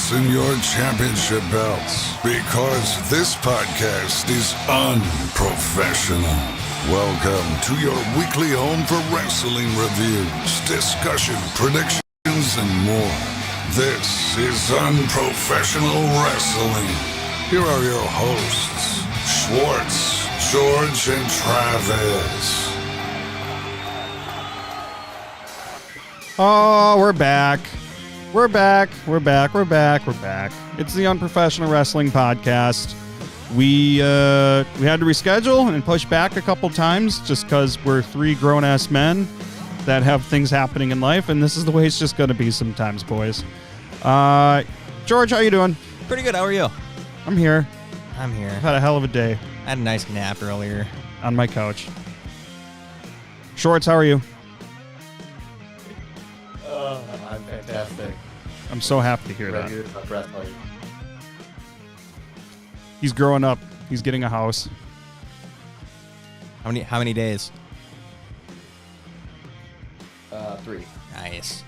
fasten your championship belts because this podcast is unprofessional. Welcome to your weekly home for wrestling reviews, discussion, predictions, and more. This is Unprofessional Wrestling. Here are your hosts, Scwartz, George, and Travis. Oh, we're back. We're back. It's the Unprofessional Wrestling Podcast. We had to reschedule and push back a couple times just because we're three grown-ass men that have things happening in life, and this is the way it's just going to be sometimes, boys. George, how you doing? Pretty good. How are you? I'm here. I'm here. I've had a hell of a day. I had a nice nap earlier. On my couch. Shorts, how are you? I'm fantastic. I'm so happy to hear that. Ready to talk wrestling. He's growing up. He's getting a house. How many days? 3. Nice.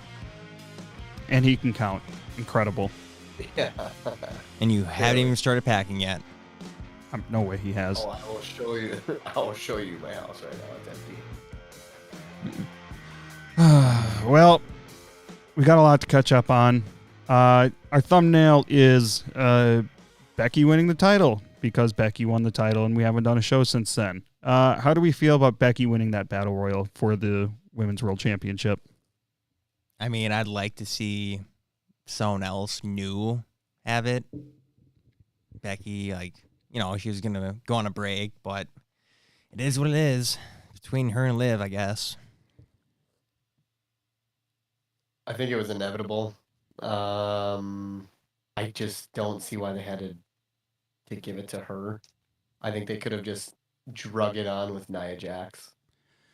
And he can count. Incredible. Yeah. And you haven't even started packing yet. No way he has. Oh, I will show you. I will show you my house right now. It's empty. Well, we got a lot to catch up on. Our thumbnail is Becky winning the title because Becky won the title and we haven't done a show since then. How do we feel about Becky winning that battle royal for the Women's World Championship? I mean, I'd like to see someone else new have it. Becky, she was going to go on a break, but it is what it is. Between her and Liv, I guess. I think it was inevitable. I just don't see why they had to give it to her. I think they could have just drug it on with Nia Jax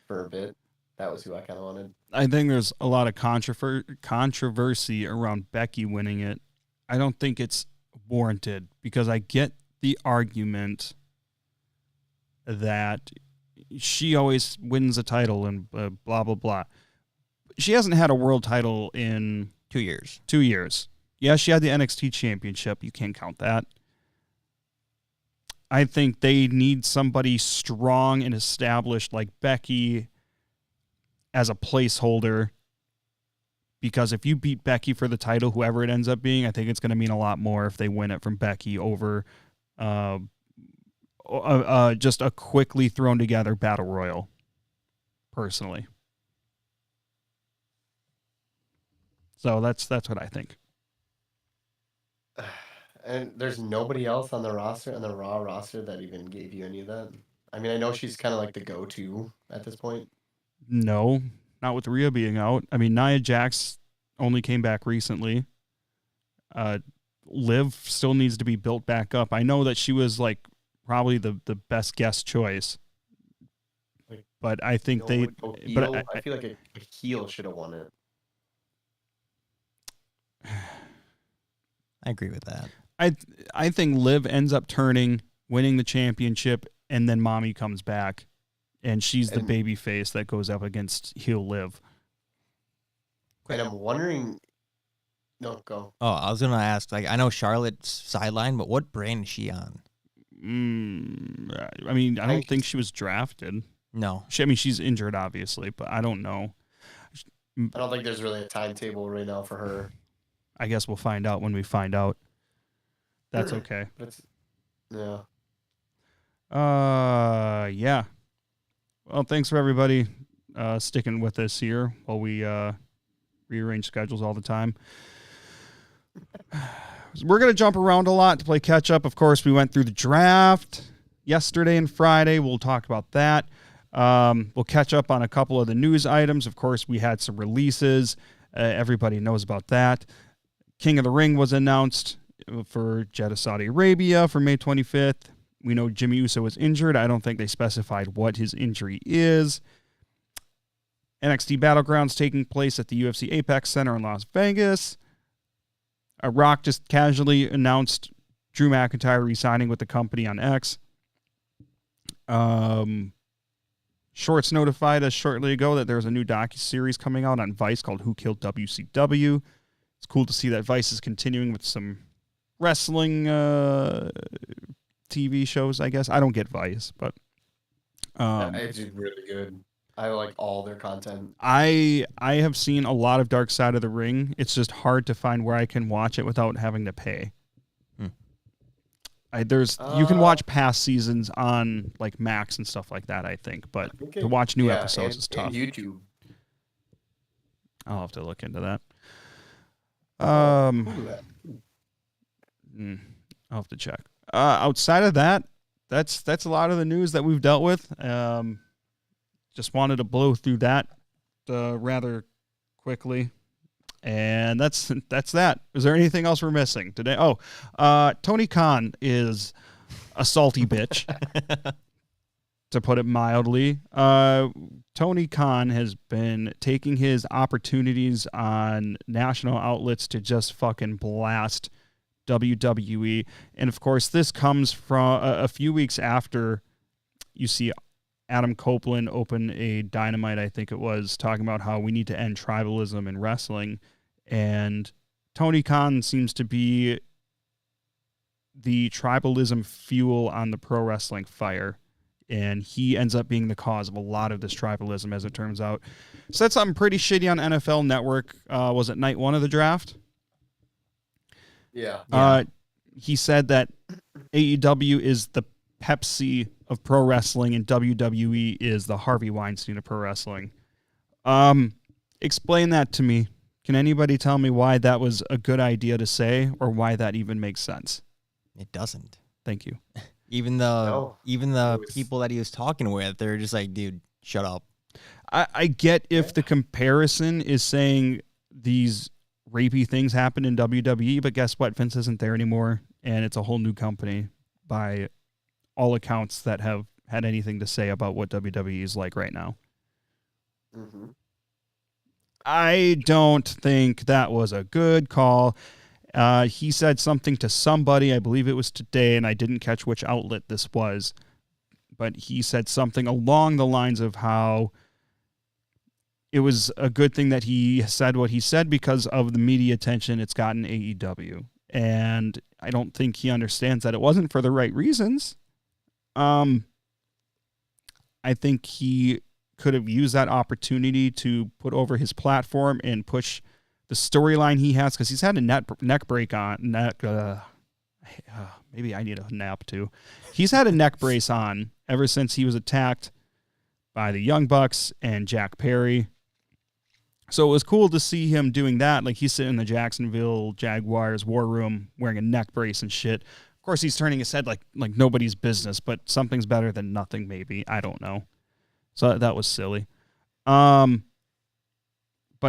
for a bit. That was who I kind of wanted. I think there's a lot of controversy around Becky winning it. I don't think it's warranted because I get the argument that she always wins a title and blah, blah, blah. She hasn't had a world title in 2 years. 2 years. Yeah, she had the NXT championship. You can't count that. I think they need somebody strong and established like Becky as a placeholder, because if you beat Becky for the title, whoever it ends up being, I think it's going to mean a lot more if they win it from Becky over just a quickly thrown together battle royal, personally. So that's what I think. And there's nobody else on the roster, on the Raw roster, that even gave you any of that. I mean, I know she's kind of like the go-to at this point. No, not with Rhea being out. I mean, Nia Jax only came back recently. Liv still needs to be built back up. I know that she was like probably the best guest choice, but I think I feel like a heel should have won it. I agree with that. I think Liv ends up winning the championship, and then Mommy comes back, and she's the baby face that goes up against heel Liv. And I'm wondering... No, go. Oh, I was going to ask, I know Charlotte's sidelined, but what brand is she on? I mean, I don't think she was drafted. No. She's injured, obviously, but I don't know. I don't think there's really a timetable right now for her. I guess we'll find out when we find out. That's okay. Yeah. Yeah. Well, thanks for everybody sticking with us here while we rearrange schedules all the time. We're going to jump around a lot to play catch up. Of course, we went through the draft yesterday and Friday. We'll talk about that. We'll catch up on a couple of the news items. Of course, we had some releases. Everybody knows about that. King of the Ring was announced for Jeddah, Saudi Arabia for May 25th. We know Jimmy Uso was injured. I don't think they specified what his injury is. NXT Battlegrounds taking place at the UFC Apex Center in Las Vegas. Rock just casually announced Drew McIntyre re-signing with the company on X. Shorts notified us shortly ago that there's a new docuseries coming out on Vice called Who Killed WCW. it's cool to see that Vice is continuing with some wrestling TV shows, I guess. I don't get Vice, but it's really good. I like all their content. I have seen a lot of Dark Side of the Ring. It's just hard to find where I can watch it without having to pay. You can watch past seasons on like Max and stuff like that, I think, but to watch new episodes is tough. And YouTube. I'll have to look into that. Hulu. I'll have to check. Outside of that, that's a lot of the news that we've dealt with. Just wanted to blow through that rather quickly. And that's that. Is there anything else we're missing today? Oh, Tony Khan is a salty bitch, to put it mildly. Tony Khan has been taking his opportunities on national outlets to just fucking blast WWE. And, of course, this comes from a few weeks after you see Adam Copeland open a Dynamite, I think it was, talking about how we need to end tribalism in wrestling. And Tony Khan seems to be the tribalism fuel on the pro wrestling fire. And he ends up being the cause of a lot of this tribalism, as it turns out. Said something pretty shitty on NFL Network. Was it night one of the draft? Yeah. He said that AEW is the Pepsi of pro wrestling and WWE is the Harvey Weinstein of pro wrestling. Explain that to me. Can anybody tell me why that was a good idea to say or why that even makes sense? It doesn't. Thank you. Even the people that he was talking with, they're just like, dude, shut up. I get if the comparison is saying these rapey things happen in WWE, but guess what? Vince isn't there anymore, and it's a whole new company by all accounts that have had anything to say about what WWE is like right now. Mm-hmm. I don't think that was a good call. He said something to somebody, I believe it was today, and I didn't catch which outlet this was, but he said something along the lines of how it was a good thing that he said what he said because of the media attention it's gotten AEW. And I don't think he understands that it wasn't for the right reasons. I think he could have used that opportunity to put over his platform and push the storyline he has, because he's had a neck break on. Maybe I need a nap too. He's had a neck brace on ever since he was attacked by the Young Bucks and Jack Perry. So it was cool to see him doing that. Like, he's sitting in the Jacksonville Jaguars war room wearing a neck brace and shit. Of course, he's turning his head like nobody's business, but something's better than nothing, maybe. I don't know. So that was silly. But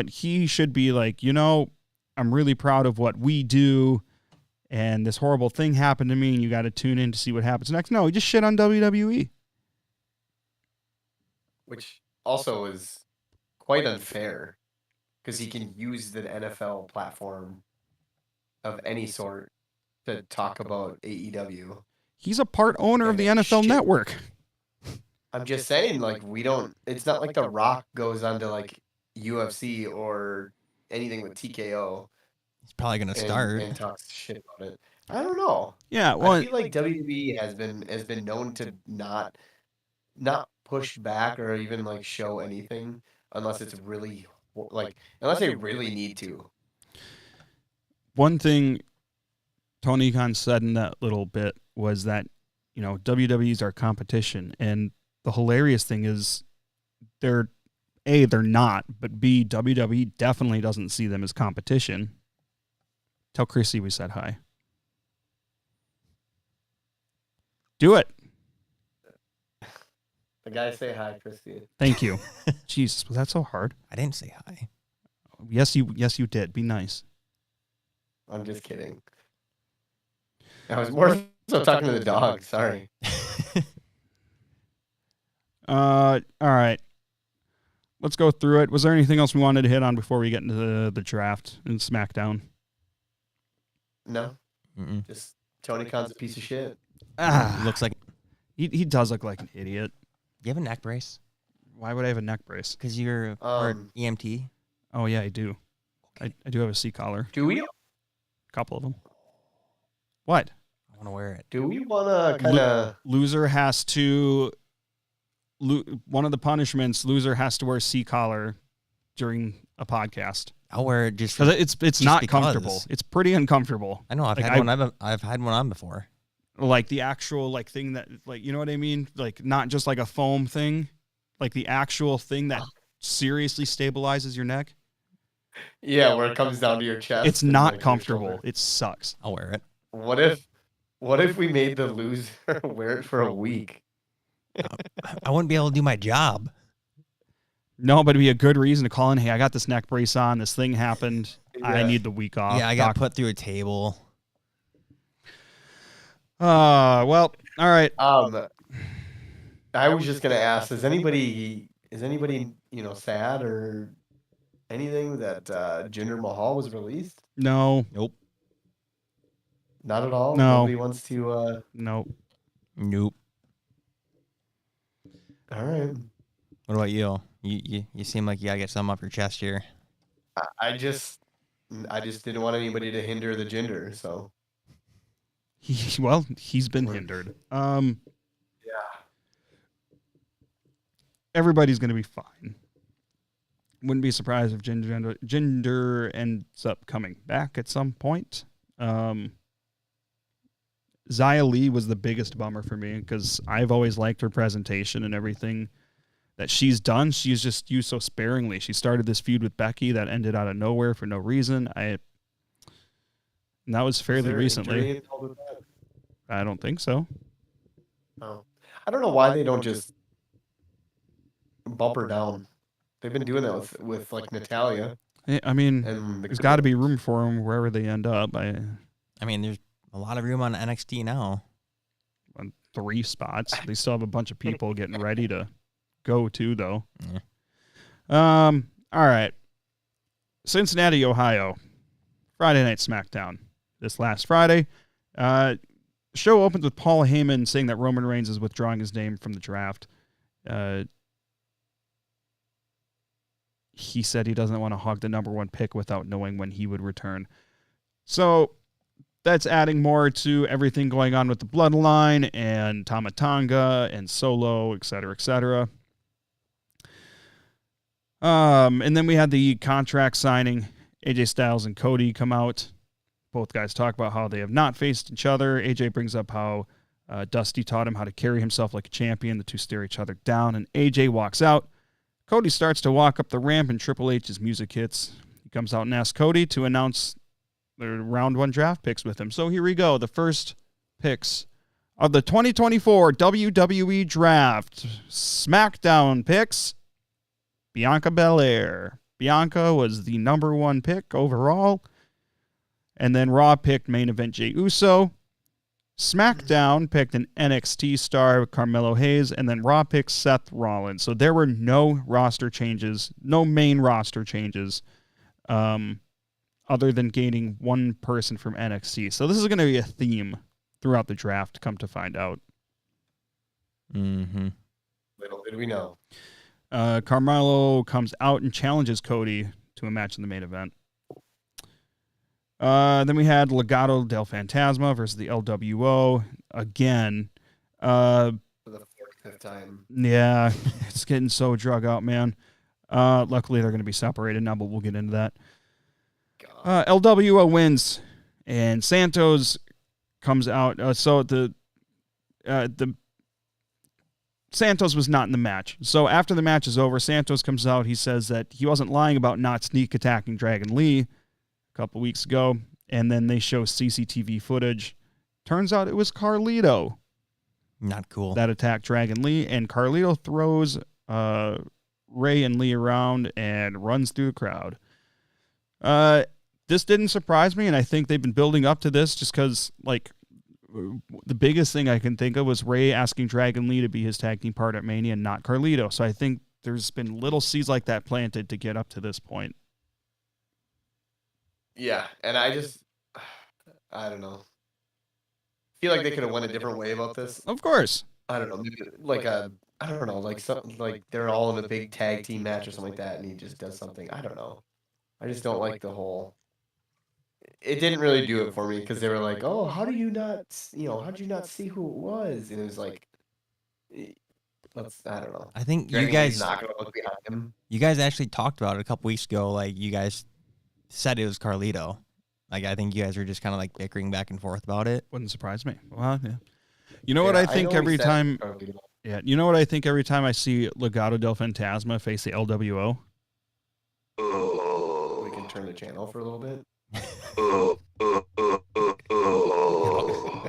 he should be like, I'm really proud of what we do, and this horrible thing happened to me, and you got to tune in to see what happens next. No, he just shit on WWE. Which also is quite unfair, because he can use the NFL platform of any sort to talk about AEW. He's a part owner of the NFL Network. I'm just saying, like, it's not like The Rock goes on to, like, UFC or anything with TKO. He's probably going to start. And talks shit about it. I don't know. Yeah, well, I feel like WWE has been known to not push back or even, like, show anything unless it's really, like, unless they really need to. One thing Tony Khan said in that little bit was that, WWE's our competition. And the hilarious thing is they're not, but B, WWE definitely doesn't see them as competition. Tell Chrissy we said hi. Do it. The guys say hi, Christy. Thank you. Jesus, was that so hard? I didn't say hi. Yes, you did. Be nice. I'm just kidding. I was more so talking to the dog. Sorry. All right. Let's go through it. Was there anything else we wanted to hit on before we get into the draft and SmackDown? No. Mm-mm. Just Tony Khan's a piece of shit. Looks like he does look like an idiot. Do you have a neck brace? Why would I have a neck brace? Because you're EMT. Oh yeah, I do. I do have a C collar. Do we? A couple of them. What? I want to wear it. Do we want to kind of? Loser has to. One of the punishments, loser has to wear a C collar during a podcast. I'll wear it just because it's not because. comfortable. It's pretty uncomfortable. I know. I've had one. I've had one on before. Like the actual like thing that like you know what I mean? Like not just like a foam thing, like the actual thing that seriously stabilizes your neck. Yeah, where it comes down to your chest. It's not comfortable. It sucks. I'll wear it. What if we made the loser wear it for a week? I wouldn't be able to do my job. No, but it'd be a good reason to call in. Hey, I got this neck brace on. This thing happened. Yeah. I need the week off. Yeah, I got put through a table. Well, all right. I was just gonna ask: Is anybody sad or anything that Jinder Mahal was released? No. Nope. Not at all. No. Nobody wants to. Nope. Nope. All right. What about you? You seem like you gotta get something off your chest here. I just didn't want anybody to hinder the Jinder, so. He's been hindered. Yeah. Everybody's gonna be fine. Wouldn't be surprised if Jinder ends up coming back at some point. Xia Li was the biggest bummer for me because I've always liked her presentation and everything that she's done. She's just used so sparingly. She started this feud with Becky that ended out of nowhere for no reason. And that was fairly recently. I don't think so. Oh, I don't know why they don't just bump her down. They've been doing that with like Natalia. I mean, there's got to be room for them wherever they end up. I mean, there's a lot of room on NXT now. On 3 spots. They still have a bunch of people getting ready to go to, though. Yeah. All right. Cincinnati, Ohio. Friday Night SmackDown. This last Friday. Show opens with Paul Heyman saying that Roman Reigns is withdrawing his name from the draft. He said he doesn't want to hog the number 1 pick without knowing when he would return. So that's adding more to everything going on with the Bloodline and Tama Tonga and Solo, et cetera, et cetera. And then we had the contract signing. AJ Styles and Cody come out. Both guys talk about how they have not faced each other. AJ brings up how Dusty taught him how to carry himself like a champion. The two stare each other down, and AJ walks out. Cody starts to walk up the ramp, and Triple H's music hits. He comes out and asks Cody to announce the round 1 draft picks with him. So here we go. The first picks of the 2024 WWE Draft. SmackDown picks. Bianca Belair. Bianca was the number 1 pick overall. And then Raw picked main event Jey Uso. SmackDown picked an NXT star, Carmelo Hayes, and then Raw picked Seth Rollins. So there were no roster changes, no main roster changes, other than gaining 1 person from NXT. So this is going to be a theme throughout the draft, come to find out. Mm-hmm. Little did we know. Carmelo comes out and challenges Cody to a match in the main event. Then we had Legado del Fantasma versus the LWO again. For the 4th time. Yeah, it's getting so drug out, man. Luckily, they're going to be separated now, but we'll get into that. LWO wins, and Santos comes out. So the Santos was not in the match. So after the match is over, Santos comes out. He says that he wasn't lying about not sneak attacking Dragon Lee a couple weeks ago, and then they show CCTV footage. Turns out it was Carlito. Not cool. That attacked Dragon Lee, and Carlito throws Ray and Lee around and runs through the crowd. This didn't surprise me, and I think they've been building up to this just because, like, the biggest thing I can think of was Ray asking Dragon Lee to be his tag team partner at Mania and not Carlito. So I think there's been little seeds like that planted to get up to this point. Yeah, and I don't know. Feel like they could have went a different way about this. Of course. I don't know, maybe I don't know, like something like they're all in a big tag team match or something like that, and he just does something. I don't know. I just don't like the whole. It didn't really do it for me because they were like, "Oh, how do you not? How did you not see who it was?" And it was like, I don't know. I think Dragon Lee's not gonna look behind him. you guys actually talked about it a couple weeks ago. Like, you guys said it was Carlito. Like, I think you guys were just kind of like bickering back and forth about it. Wouldn't surprise me. Well, yeah. You know what I think every time? Yeah, you know what I think every time I see Legado del Fantasma face the LWO? We can turn the channel for a little bit.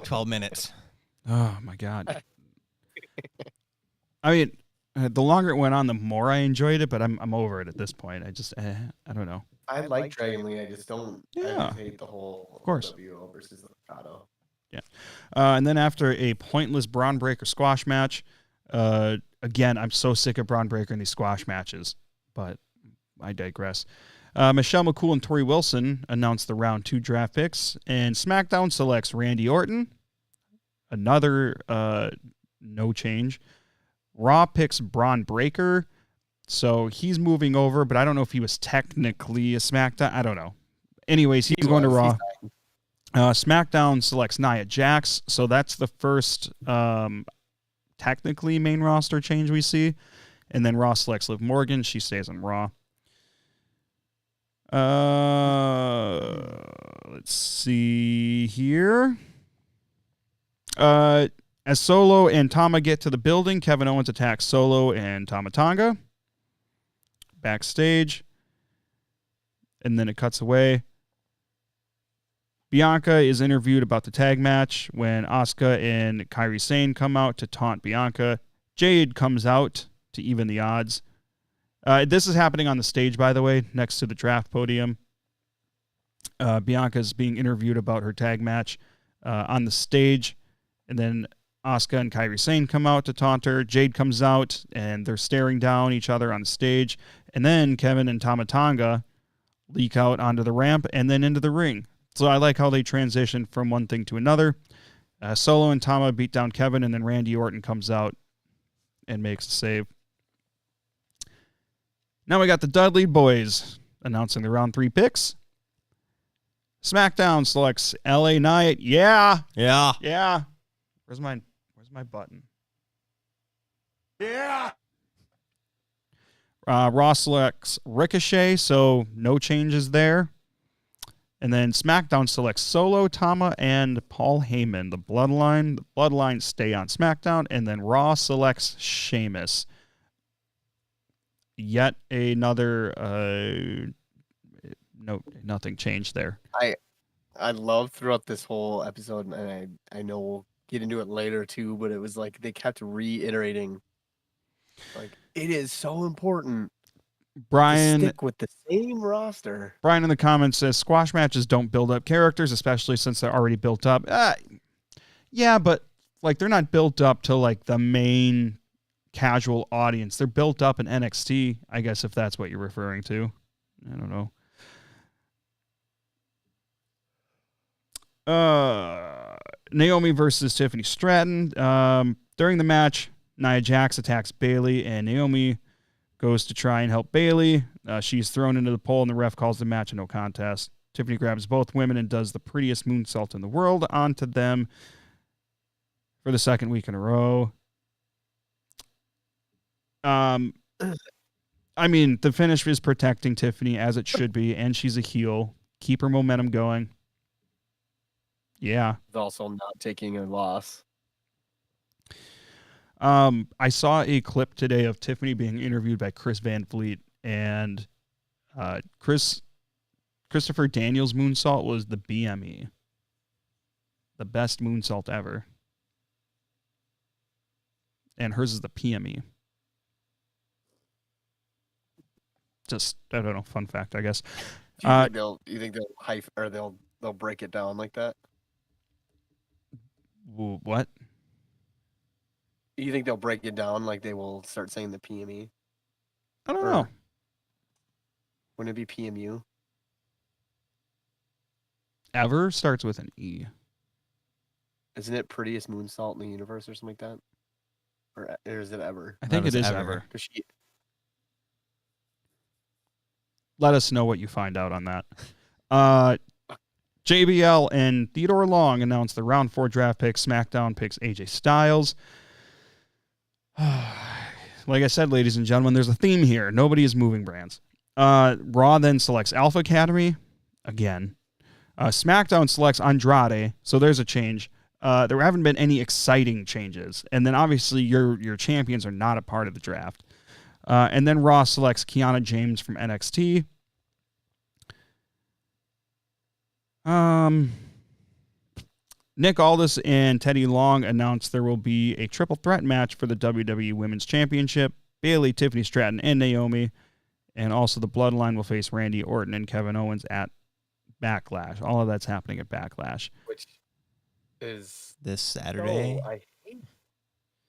12 minutes. Oh my god. I mean, the longer it went on, the more I enjoyed it, but I'm over it at this point. I just I don't know. I like Dragon Lee. I just don't. Yeah. I just hate the whole Of course. WO versus Legado. Yeah. And then after a pointless Braun Breaker squash match, again, I'm so sick of Braun Breaker in these squash matches, but I digress. Michelle McCool and Tori Wilson announced the round 2 draft picks, and SmackDown selects Randy Orton. Another no change. Raw picks Braun Breaker, so he's moving over, but I don't know if he was technically a SmackDown. I don't know. Anyways, he's going to Raw. SmackDown selects Nia Jax, so that's the first technically main roster change we see. And then Raw selects Liv Morgan. She stays on Raw. Let's see here. As Solo and Tama get to the building, Kevin Owens attacks Solo and Tama Tonga backstage. And then it cuts away. Bianca is interviewed about the tag match when Asuka and Kairi Sane come out to taunt Bianca. Jade comes out to even the odds. This is happening on the stage, by the way, next to the draft podium. Bianca's being interviewed about her tag match on the stage. And then Asuka and Kairi Sane come out to taunt her. Jade comes out, and they're staring down each other on the stage. And then Kevin and Tama Tonga leak out onto the ramp and then into the ring. So I like how they transition from one thing to another. Solo and Tama beat down Kevin, and then Randy Orton comes out and makes the save. Now we got the Dudley Boys announcing the round 3 picks. SmackDown selects LA Knight. Yeah. Where's my button? Yeah. Raw selects Ricochet, so no changes there. And then SmackDown selects Solo, Tama, and Paul Heyman. The Bloodline stay on SmackDown, and then Raw selects Sheamus. Yet another nothing changed there. I love throughout this whole episode, and I know we'll get into it later too, but it was like they kept reiterating, like, it is so important. Brian, stick with the same roster. Brian in the comments says squash matches don't build up characters, especially since they're already built up. Yeah, but like they're not built up to like the main casual audience. They're built up in NXT, I guess, if that's what you're referring to. I don't know. Naomi versus Tiffany Stratton. During the match, Nia Jax attacks Bayley, and Naomi goes to try and help Bayley. She's thrown into the pole, and the ref calls the match a no contest. Tiffany grabs both women and does the prettiest moonsault in the world onto them for the second week in a row. I mean, the finish is protecting Tiffany as it should be, and she's a heel. Keep her momentum going. Yeah. Also not taking a loss. I saw a clip today of Tiffany being interviewed by Chris Van Vliet, and Christopher Daniels' moonsault was the BME. The best moonsault ever. And hers is the PME. Just, I don't know, fun fact, I guess. You think they'll break it down like that? What? You think they'll break it down like they will start saying the PME? I don't know. Wouldn't it be PMU? Ever starts with an E. Isn't it prettiest moonsault in the universe or something like that? Or is it ever? I think it is ever. let us know what you find out on that. JBL and Theodore Long announced the round 4 draft pick. SmackDown picks AJ Styles. Like I said, ladies and gentlemen, there's a theme here. Nobody is moving brands. Raw then selects Alpha Academy again. SmackDown selects Andrade, so there's a change. There haven't been any exciting changes. And then obviously your champions are not a part of the draft. And then Raw selects Kiana James from NXT. Nick Aldis and Teddy Long announced there will be a triple threat match for the WWE Women's Championship. Bayley, Tiffany Stratton, and Naomi. And also the Bloodline will face Randy Orton and Kevin Owens at Backlash. All of that's happening at Backlash. Which is this Saturday.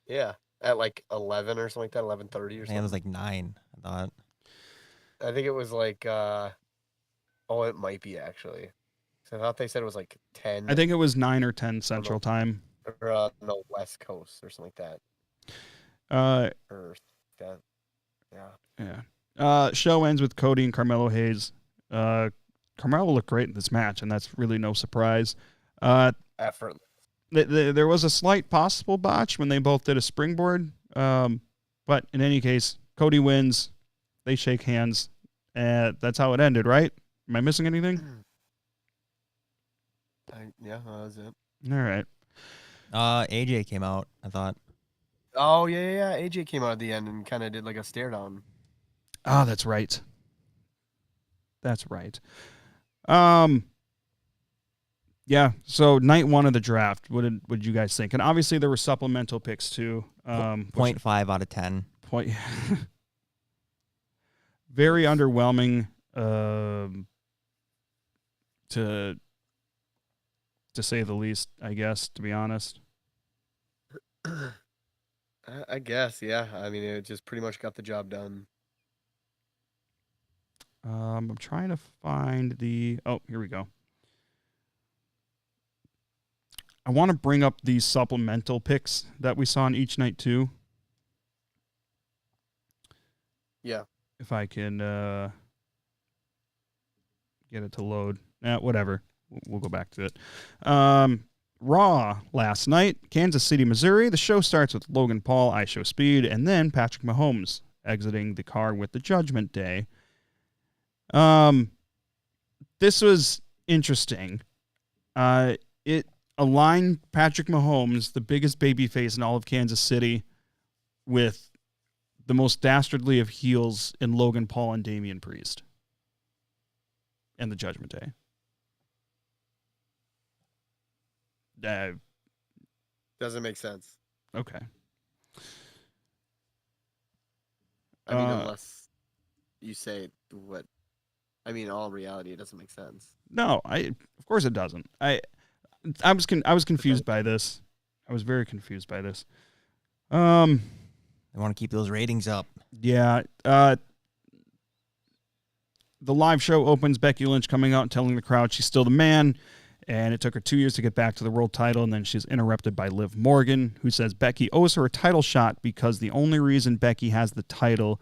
Yeah, at like 11 or something like that, 11:30 or something. Yeah, it was like 9, I thought. I think it was like, it might be actually. So I thought they said it was like 10. I think it was 9 or 10 Central Time. Or no, West Coast or something like that. Or that. Yeah. Show ends with Cody and Carmelo Hayes. Carmelo looked great in this match, and that's really no surprise. Effortless. There was a slight possible botch when they both did a springboard. But in any case, Cody wins. They shake hands. And that's how it ended, right? Am I missing anything? Yeah, that was it. All right. AJ came out, I thought. Oh, yeah. AJ came out at the end and kind of did like a stare down. Oh, that's right. That's right. Yeah, so night 1 of the draft, what did you guys think? And obviously there were supplemental picks too. 0.5 out of 10. Very underwhelming to say the least, I guess, to be honest. I guess, yeah. I mean, it just pretty much got the job done. I'm trying to find the... Oh, here we go. I want to bring up these supplemental picks that we saw on each night, too. Yeah. If I can get it to load. Whatever. We'll go back to it. Raw last night, Kansas City, Missouri. The show starts with Logan Paul, I Show Speed, and then Patrick Mahomes exiting the car with the Judgment Day. This was interesting. It aligned Patrick Mahomes, the biggest babyface in all of Kansas City, with the most dastardly of heels in Logan Paul and Damian Priest. And the Judgment Day. Doesn't make sense. Okay. I mean, unless you say what... I mean, in all reality, it doesn't make sense. No, of course it doesn't. I was confused by this. I was very confused by this. They want to keep those ratings up. Yeah. The live show opens, Becky Lynch coming out and telling the crowd she's still the man, and it took her 2 years to get back to the world title, and then she's interrupted by Liv Morgan, who says Becky owes her a title shot because the only reason Becky has the title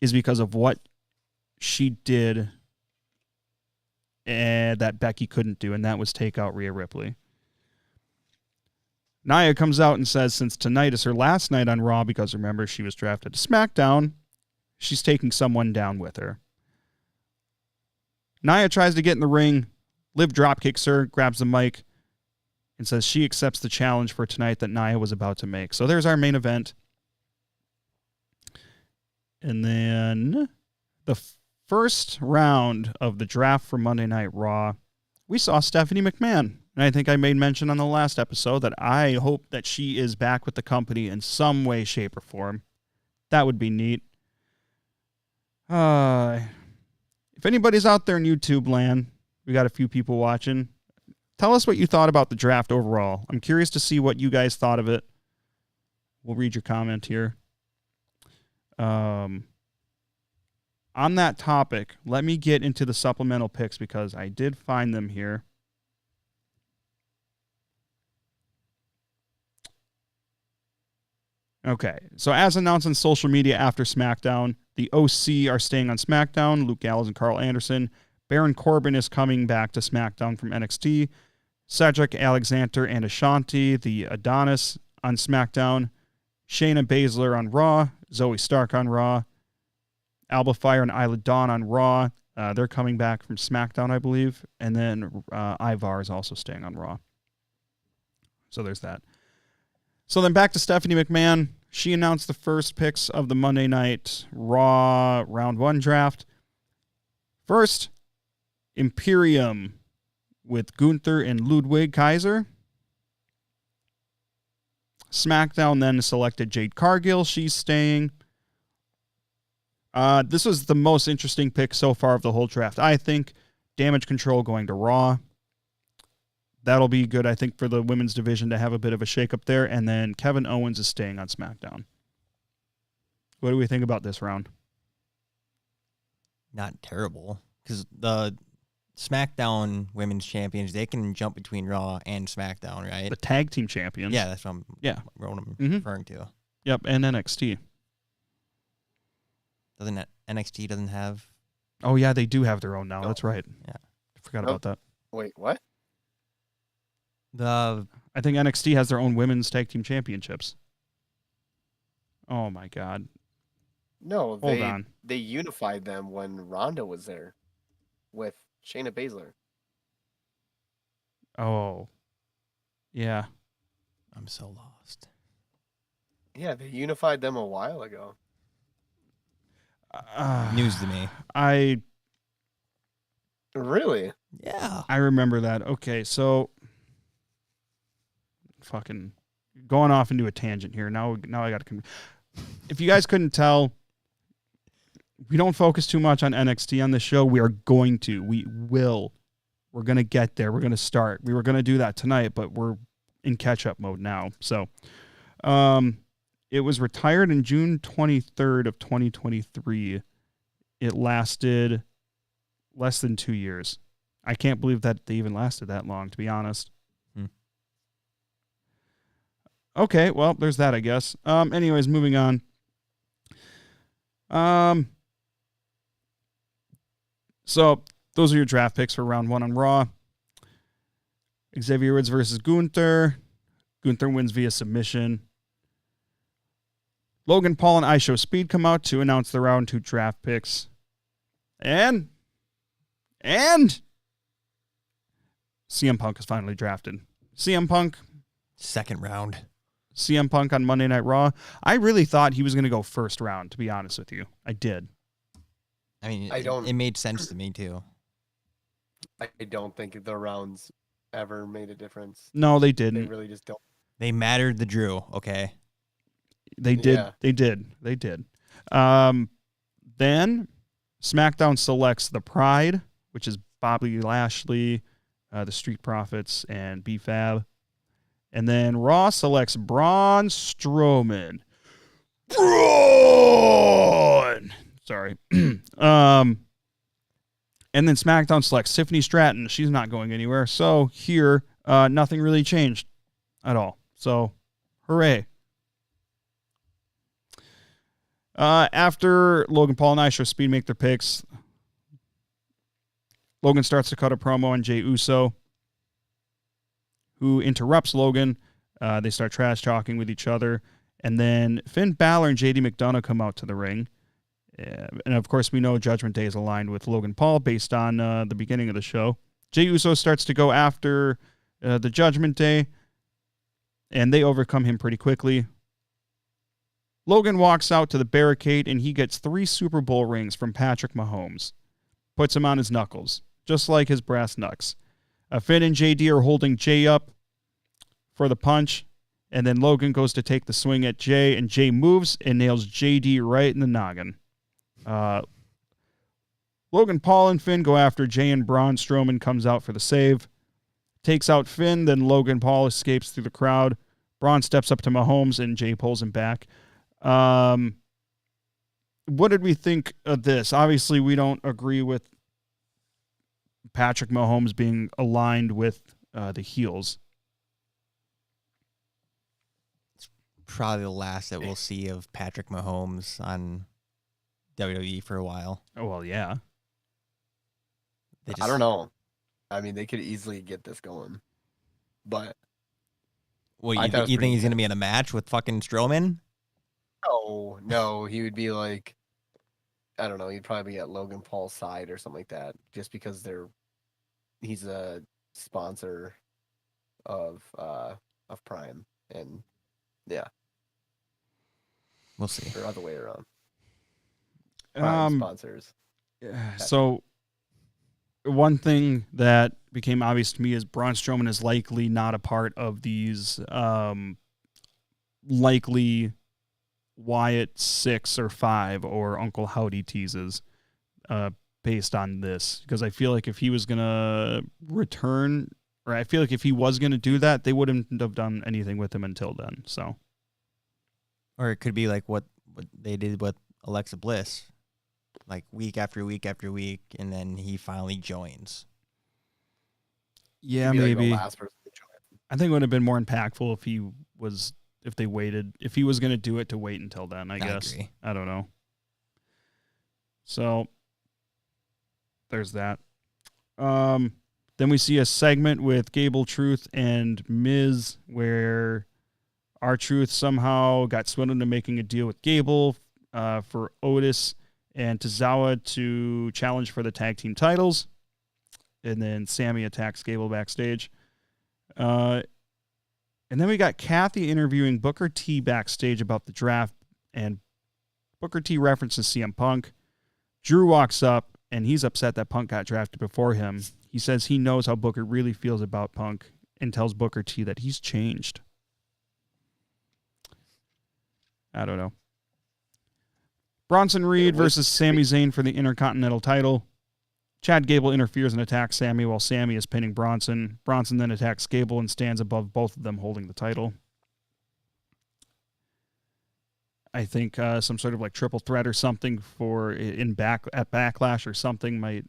is because of what she did that Becky couldn't do, and that was take out Rhea Ripley. Nia comes out and says since tonight is her last night on Raw, because remember, she was drafted to SmackDown, she's taking someone down with her. Nia tries to get in the ring. Liv dropkicks her, grabs the mic, and says she accepts the challenge for tonight that Nia was about to make. So there's our main event. And then the first round of the draft for Monday Night Raw, we saw Stephanie McMahon. And I think I made mention on the last episode that I hope that she is back with the company in some way, shape, or form. That would be neat. If anybody's out there in YouTube land, we got a few people watching. Tell us what you thought about the draft overall. I'm curious to see what you guys thought of it. We'll read your comment here. On that topic, let me get into the supplemental picks because I did find them here. Okay, so as announced on social media after SmackDown, the OC are staying on SmackDown. Luke Gallows and Carl Anderson. Baron Corbin is coming back to SmackDown from NXT. Cedric Alexander and Ashanti, the Adonis, on SmackDown. Shayna Baszler on Raw. Zoe Stark on Raw. Alba Fire and Isla Dawn on Raw. They're coming back from SmackDown, I believe. And then Ivar is also staying on Raw. So there's that. So then back to Stephanie McMahon. She announced the first picks of the Monday Night Raw Round 1 draft. First, Imperium with Gunther and Ludwig Kaiser. SmackDown then selected Jade Cargill. She's staying. This was the most interesting pick so far of the whole draft. I think Damage Control going to Raw. That'll be good, I think, for the women's division to have a bit of a shakeup there. And then Kevin Owens is staying on SmackDown. What do we think about this round? Not terrible, because the SmackDown Women's Champions, they can jump between Raw and SmackDown, right? The tag team champions. Yeah, that's what I'm referring to. Yep, and NXT. NXT doesn't have... Oh, yeah, they do have their own now. No. That's right. Yeah. I forgot about that. Wait, what? The I think NXT has their own women's tag team championships. Oh, my God. No, Hold on. they unified them when Ronda was there with Shayna Baszler. Oh. Yeah. I'm so lost. Yeah, they unified them a while ago. News to me. Really? Yeah. I remember that. Okay, so fucking going off into a tangent here. Now I got to. If you guys couldn't tell, we don't focus too much on NXT on this show. We are going to. We will. We're going to get there. We're going to start. We were going to do that tonight, but we're in catch-up mode now. So, it was retired in June 23rd of 2023. It lasted less than 2 years. I can't believe that they even lasted that long, to be honest. Okay, well, there's that, I guess. Anyways, moving on. So those are your draft picks for round 1 on Raw. Xavier Woods versus Gunther. Gunther wins via submission. Logan Paul and ISHO Speed come out to announce the round 2 draft picks. And CM Punk is finally drafted. CM Punk. Second round. CM Punk on Monday Night Raw. I really thought he was going to go first round, to be honest with you. I did. I mean, it made sense to me, too. I don't think the rounds ever made a difference. No, they They didn't. really just don't. They mattered the Drew, okay? They did. Yeah. They did. Then SmackDown selects The Pride, which is Bobby Lashley, the Street Profits, and B-Fab. And then Raw selects Braun Strowman. Braun! Sorry. And then SmackDown selects Tiffany Stratton. She's not going anywhere. So here, nothing really changed at all. So, hooray. After Logan Paul and ISHO Speed make their picks, Logan starts to cut a promo on Jey Uso, who interrupts Logan. They start trash talking with each other. And then Finn Balor and JD McDonough come out to the ring. And of course, we know Judgment Day is aligned with Logan Paul based on the beginning of the show. Jey Uso starts to go after the Judgment Day, and they overcome him pretty quickly. Logan walks out to the barricade, and he gets 3 Super Bowl rings from Patrick Mahomes. Puts him on his knuckles, just like his brass knucks. Finn and JD are holding Jay up for the punch, and then Logan goes to take the swing at Jay, and Jay moves and nails JD right in the noggin. Logan Paul and Finn go after Jay, and Braun Strowman comes out for the save. Takes out Finn, then Logan Paul escapes through the crowd. Braun steps up to Mahomes, and Jay pulls him back. What did we think of this? Obviously, we don't agree with Patrick Mahomes being aligned with the heels. probably the last that we'll see of Patrick Mahomes on WWE for a while. Oh, well, yeah. I don't know. I mean, they could easily get this going, but Well, I you thought it was think pretty he's going to intense. be in a match with fucking Strowman? No, he would be like, I don't know, he'd probably be at Logan Paul's side or something like that, just because he's a sponsor of Prime, and yeah, We'll see. or other way around. Prime sponsors. So one thing that became obvious to me is Braun Strowman is likely not a part of these likely Wyatt 6 or 5 or Uncle Howdy teases based on this, because I feel like if he was gonna return, or I feel like if he was gonna do that, they wouldn't have done anything with him until then. So, Or it could be like what they did with Alexa Bliss, like week after week after week, and then he finally joins. yeah, He'd be like the maybe. last person to join. I think it would have been more impactful if they waited, if he was going to do it, to wait until then, I guess. Agree. I don't know. So there's that. Then we see a segment with Gable Truth and Miz where R-Truth somehow got swindled into making a deal with Gable for Otis and Tozawa to challenge for the tag team titles. And then Sammy attacks Gable backstage. And then we got Kathy interviewing Booker T backstage about the draft, and Booker T references CM Punk. Drew walks up, and he's upset that Punk got drafted before him. He says he knows how Booker really feels about Punk and tells Booker T that he's changed. I don't know. Bronson Reed versus Sami Zayn for the Intercontinental title. Chad Gable interferes and attacks Sammy while Sammy is pinning Bronson. Bronson then attacks Gable and stands above both of them holding the title. I think some sort of like triple threat or something at Backlash or something might,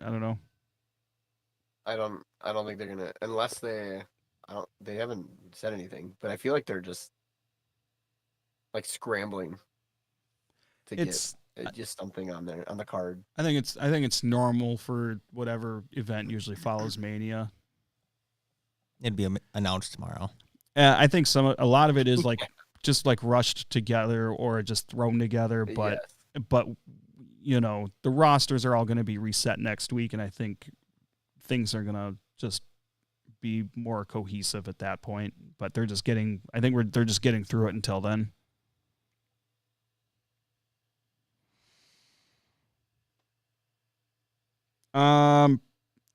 I don't know. I don't think they're gonna, unless they haven't said anything, but I feel like they're just like scrambling to get just something on there on the card. I think it's normal for whatever event usually follows Mania. It'd be announced tomorrow. I think a lot of it is like just like rushed together or just thrown together, but you know, the rosters are all going to be reset next week, and I think things are going to just be more cohesive at that point. But they're just getting through it until then.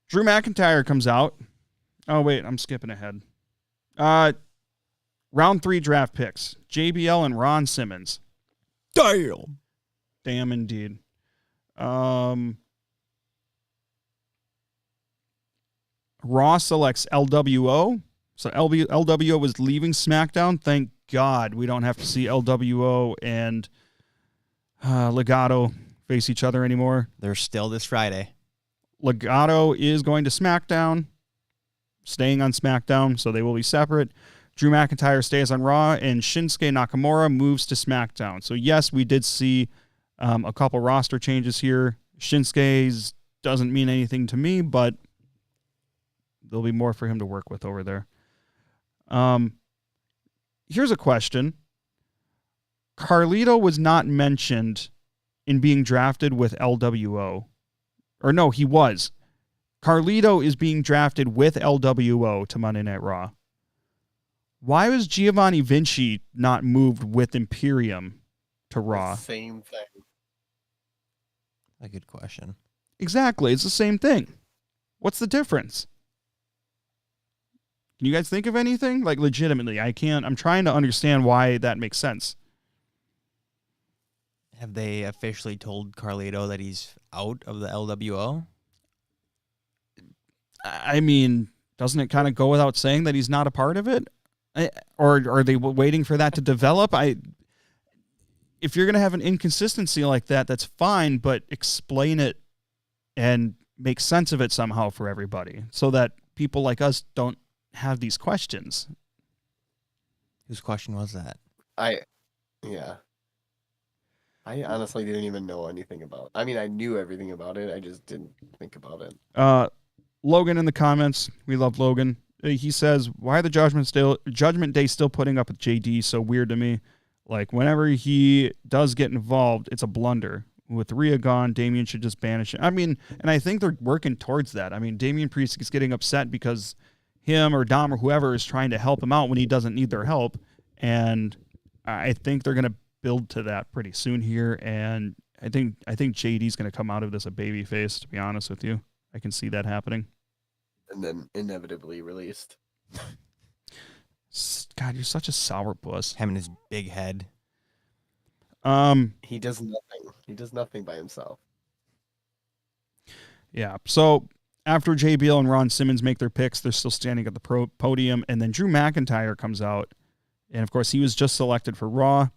Drew McIntyre comes out. Oh, wait, I'm skipping ahead. Round 3 draft picks. JBL and Ron Simmons. Damn indeed. Raw selects LWO. So LWO was leaving SmackDown. Thank God we don't have to see LWO and Legado face each other anymore. They're still this Friday. Legado is going to SmackDown, staying on SmackDown, so they will be separate. Drew McIntyre stays on Raw, and Shinsuke Nakamura moves to SmackDown. So, yes, we did see a couple roster changes here. Shinsuke's doesn't mean anything to me, but there'll be more for him to work with over there. Here's a question. Carlito was not mentioned in being drafted with LWO. Or no, he was. Carlito is being drafted with LWO to Monday Night Raw. Why was Giovanni Vinci not moved with Imperium to Raw? Same thing. A good question. Exactly. It's the same thing. What's the difference? Can you guys think of anything? Like, legitimately, I can't. I'm trying to understand why that makes sense. Have they officially told Carlito that he's out of the LWO? I mean, doesn't it kind of go without saying that he's not a part of it? Or are they waiting for that to develop? If you're going to have an inconsistency like that, that's fine, but explain it and make sense of it somehow for everybody so that people like us don't have these questions. Whose question was that? Yeah. I honestly didn't even know anything about it. I mean, I knew everything about it. I just didn't think about it. Logan in the comments. We love Logan. He says, why are the Judgment Day still putting up with JD? So weird to me. Like, whenever he does get involved, it's a blunder. With Rhea gone, Damian should just banish him. I mean, and I think they're working towards that. I mean, Damian Priest is getting upset because him or Dom or whoever is trying to help him out when he doesn't need their help. And I think they're going to build to that pretty soon here. And I think JD's going to come out of this a babyface, to be honest with you. I can see that happening. And then inevitably released. God, you're such a sourpuss. Him and his big head. He does nothing. He does nothing by himself. Yeah. So after JBL and Ron Simmons make their picks, they're still standing at the podium, and then Drew McIntyre comes out, and of course he was just selected for Raw.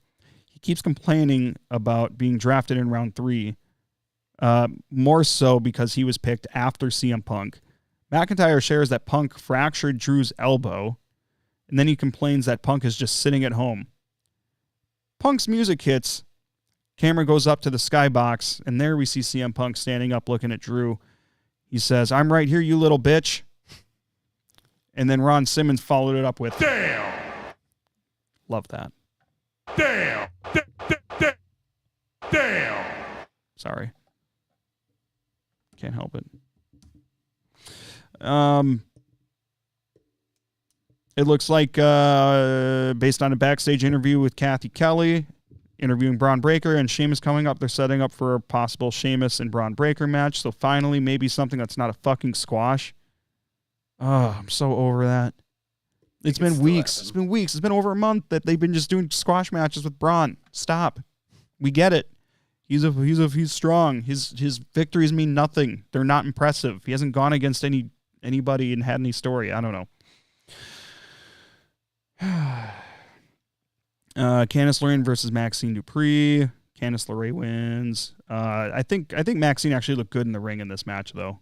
He keeps complaining about being drafted in round 3, more so because he was picked after CM Punk. McIntyre shares that Punk fractured Drew's elbow, and then he complains that Punk is just sitting at home. Punk's music hits. Camera goes up to the skybox, and there we see CM Punk standing up looking at Drew. He says, "I'm right here, you little bitch." And then Ron Simmons followed it up with, "Damn!" Love that. Damn! Damn! Sorry. Can't help it. It looks like, based on a backstage interview with Kathy Kelly, interviewing Braun Breaker and Sheamus coming up, they're setting up for a possible Sheamus and Braun Breaker match. So finally, maybe something that's not a fucking squash. Oh, I'm so over that. It's been weeks. It's been weeks. It's been over a month that they've been just doing squash matches with Braun. Stop. We get it. He's strong. His victories mean nothing. They're not impressive. He hasn't gone against anybody and had any story. I don't know. Candice LeRae versus Maxine Dupree. Candice LeRae wins. I think Maxine actually looked good in the ring in this match, though.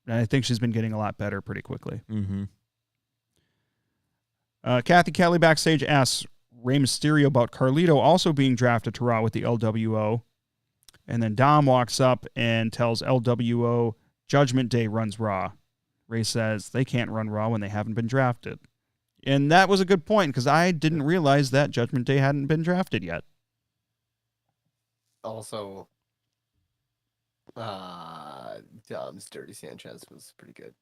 And I think she's been getting a lot better pretty quickly. Mm-hmm. Kathy Kelly backstage asks Rey Mysterio about Carlito also being drafted to Raw with the LWO. And then Dom walks up and tells LWO Judgment Day runs Raw. Rey says they can't run Raw when they haven't been drafted. And that was a good point, because I didn't realize that Judgment Day hadn't been drafted yet. Also, Dom's Dirty Sanchez was pretty good.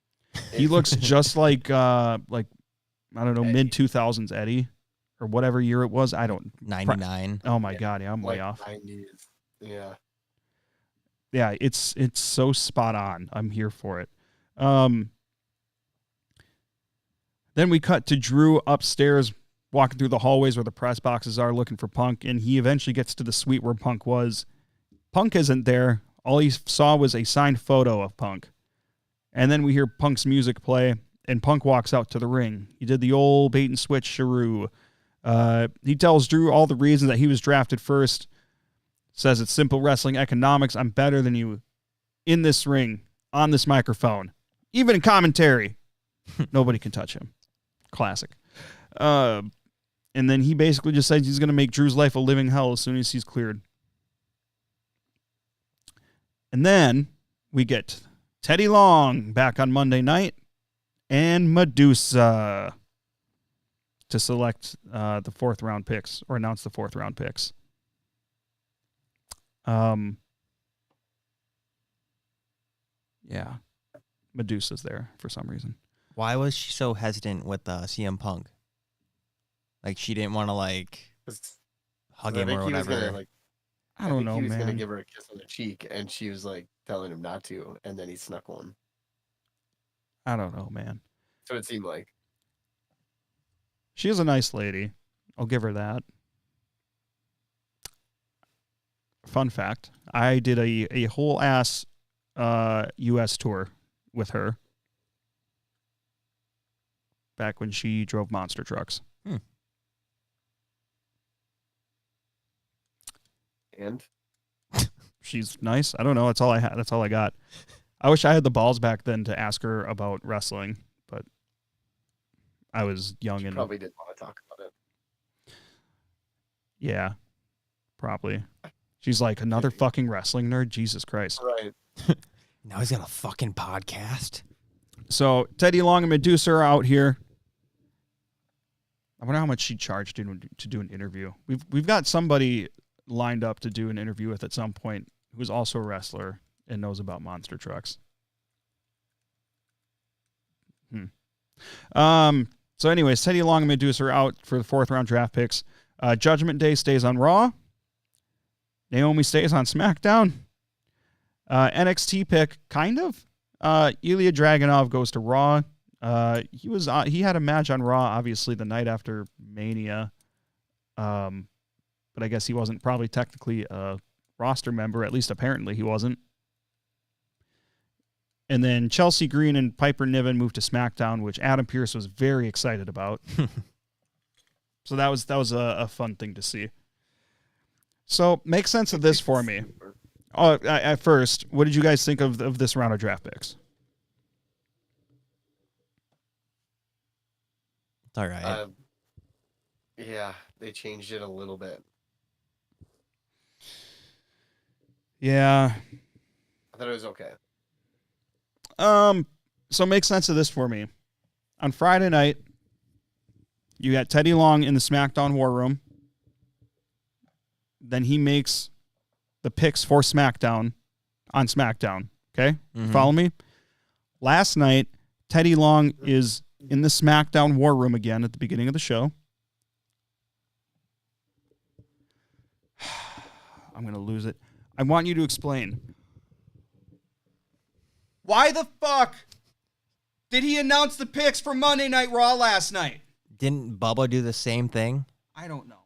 He looks just like I don't know, mid-2000s Eddie, or whatever year it was. I don't... 99. Oh, my God. Yeah, I'm way off. 90s. Yeah. Yeah, it's so spot on. I'm here for it. Then we cut to Drew upstairs, walking through the hallways where the press boxes are, looking for Punk, and he eventually gets to the suite where Punk was. Punk isn't there. All he saw was a signed photo of Punk. And then we hear Punk's music play, and Punk walks out to the ring. He did the old bait and switch Sharu. He tells Drew all the reasons that he was drafted first. Says it's simple wrestling economics. I'm better than you in this ring, on this microphone, even in commentary. Nobody can touch him. Classic. And then he basically just says he's going to make Drew's life a living hell as soon as he's cleared. And then we get Teddy Long back on Monday night and Medusa to select the 4th round picks, or announce the 4th round picks. Yeah. Medusa's there for some reason. Why was she so hesitant with CM Punk? Like, she didn't want to, hug him or whatever. I don't know, he was man. going to give her a kiss on the cheek, and she was, telling him not to, and then he snuck one. I don't know, man. So it seemed like. She is a nice lady. I'll give her that. Fun fact, I did a whole ass U.S. tour with her back when she drove monster trucks. And? She's nice. I don't know. That's all I had. That's all I got. I wish I had the balls back then to ask her about wrestling, but I was young and probably didn't want to talk about it. Yeah, probably. She's like, another fucking wrestling nerd? Jesus Christ. Right. Now he's got a fucking podcast. So Teddy Long and Medusa are out here. I wonder how much she charged to do an interview. We've got somebody lined up to do an interview with at some point who's also a wrestler and knows about monster trucks. So anyways, Teddy Long and Medusa are out for the 4th round draft picks. Judgment Day stays on Raw. Naomi stays on SmackDown. NXT pick, kind of. Ilya Dragunov goes to Raw. He had a match on Raw, obviously, the night after Mania. But I guess he wasn't probably technically a roster member. At least apparently he wasn't. And then Chelsea Green and Piper Niven moved to SmackDown, which Adam Pearce was very excited about. So that was a fun thing to see. So make sense of this for me. At first, what did you guys think of this round of draft picks? It's all right. Yeah, they changed it a little bit. Yeah. I thought it was okay. So make sense of this for me. On Friday night, you got Teddy Long in the SmackDown War Room. Then he makes the picks for SmackDown on SmackDown. Okay? Mm-hmm. Follow me? Last night, Teddy Long is in the SmackDown War Room again at the beginning of the show. I'm going to lose it. I want you to explain. Why the fuck did he announce the picks for Monday Night Raw last night? Didn't Bubba do the same thing? I don't know.